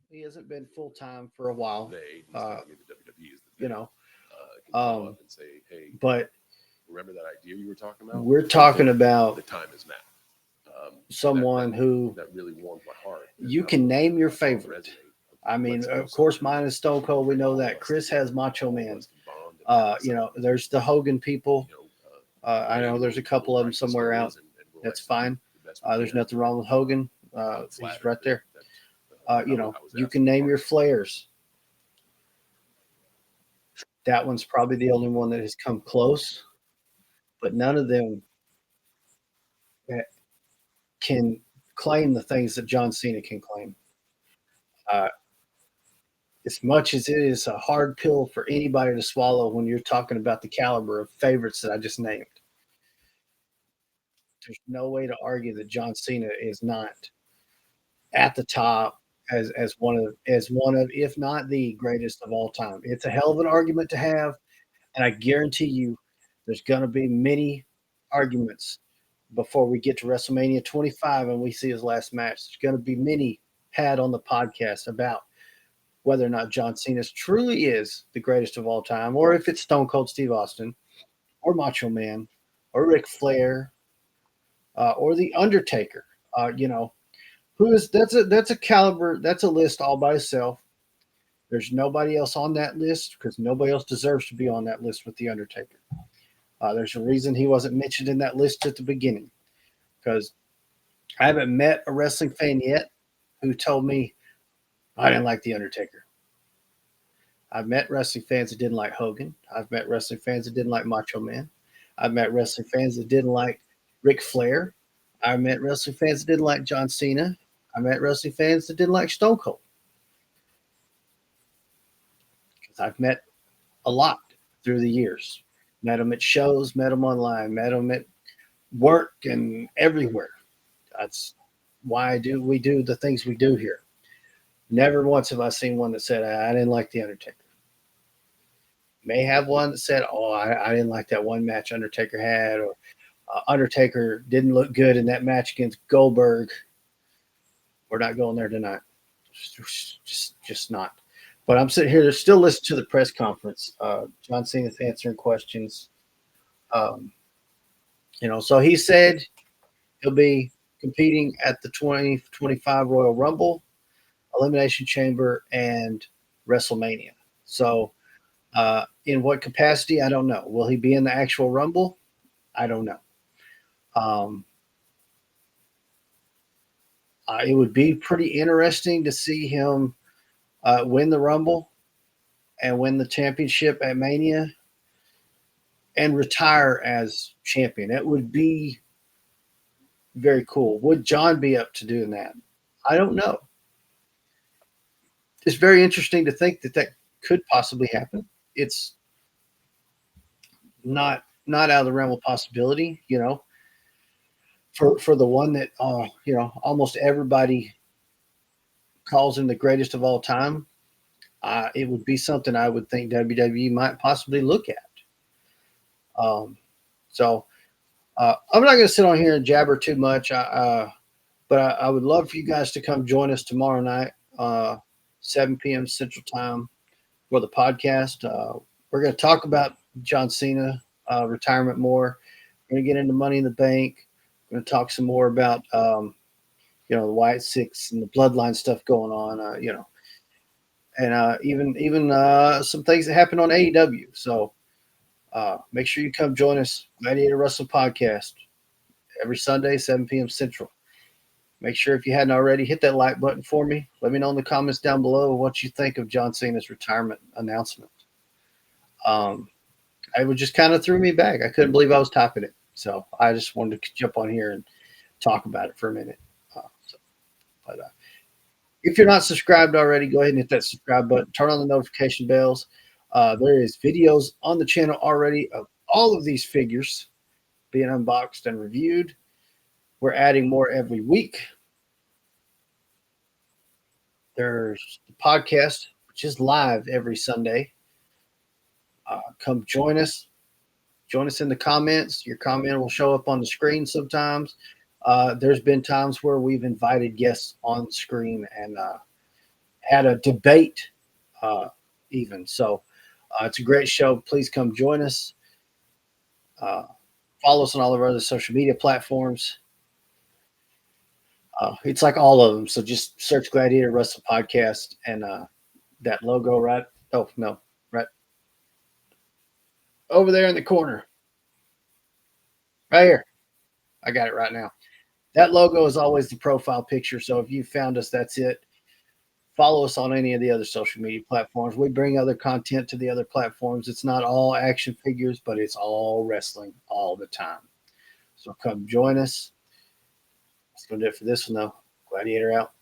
He hasn't been full time for a while. The AD's Uh, telling me the WWE is the you thing. know, Can call um, up and say, hey, but remember that idea you were talking about? we're talking The about time is now. someone who That really warmed my heart. And you can name your favorite. resonate. I mean, Let's go of course, somewhere. mine is Stone Cold. We know All of that. us Chris together, has Macho all of Man. us can bond and have something. There's the Hogan people. You know, I know there's a couple of them write the somewhere out. stories and we'll That's execute fine. the best we There's can. nothing wrong with Hogan. I'm He's flattered right there. that I was You asked to can be name part your of it. Flairs. That one's probably the only one that has come close, but none of them can claim the things that John Cena can claim. Uh, as much as it is a hard pill for anybody to swallow when you're talking about the caliber of favorites that I just named, there's no way to argue that John Cena is not at the top as one of if not the greatest of all time. It's a hell of an argument to have, and I guarantee you, there's going to be many arguments before we get to WrestleMania 25 and we see his last match. There's going to be many had on the podcast about whether or not John Cena truly is the greatest of all time, or if it's Stone Cold Steve Austin, or Macho Man, or Ric Flair, or the Undertaker. You know, who is that's a caliber, that's a list all by itself. There's nobody else on that list because nobody else deserves to be on that list with the Undertaker. There's a reason he wasn't mentioned in that list at the beginning because I haven't met a wrestling fan yet who told me I didn't like the Undertaker. I've met wrestling fans that didn't like Hogan. I've met wrestling fans that didn't like Macho Man. I've met wrestling fans that didn't like Ric Flair. I met wrestling fans that didn't like John Cena. I met wrestling fans that didn't like Stone Cold. Because I've met a lot through the years. Met them at shows, met them online, met them at work and everywhere. That's why we do the things we do here. Never once have I seen one that said I didn't like the Undertaker. May have one that said, "Oh, I didn't like that one match Undertaker had," or "Undertaker didn't look good in that match against Goldberg." We're not going there tonight. Just not. But I'm sitting here to still listen to the press conference. John Cena's answering questions. Um, so he said he'll be competing at the 2025 Royal Rumble, Elimination Chamber, and WrestleMania. So, in what capacity? I don't know. Will he be in the actual Rumble? I don't know. Um, it would be pretty interesting to see him win the Rumble and win the championship at Mania and retire as champion. It would be very cool. Would John be up to doing that? I don't know. It's very interesting to think that that could possibly happen. It's not out of the realm of possibility. For the one that almost everybody calls him the greatest of all time. It would be something I would think WWE might possibly look at. Um, so I'm not going to sit on here and jabber too much. But I would love for you guys to come join us tomorrow night, 7 p.m. Central Time, for the podcast. We're going to talk about John Cena retirement more. We're going to get into Money in the Bank. We're going to talk some more about the White Six and the Bloodline stuff going on. And even some things that happen on AEW. So make sure you come join us, Gladiator Wrestling Podcast, every Sunday, 7 p.m. Central. Make sure if you hadn't already, hit that like button for me. Let me know in the comments down below what you think of John Cena's retirement announcement. It would just kind of threw me back. I couldn't believe I was typing it. So I just wanted to jump on here and talk about it for a minute. But if you're not subscribed already, go ahead and hit that subscribe button. Turn on the notification bells. There is videos on the channel already of all of these figures being unboxed and reviewed. We're adding more every week. There's the podcast, which is live every Sunday. Come join us. Join us in the comments. Your comment will show up on the screen sometimes. There's been times where we've invited guests on screen and had a debate, uh, even. So it's a great show. Please come join us. Uh, Follow us on all of our other social media platforms. It's like all of them. So just search Gladiator Wrestling Podcast and that logo right. Oh no, right over there in the corner, right here. I got it right now. That logo is always the profile picture. So if you found us, that's it. Follow us on any of the other social media platforms. We bring other content to the other platforms. It's not all action figures, but it's all wrestling all the time. So come join us. That's going to do it for this one, though. Gladiator out.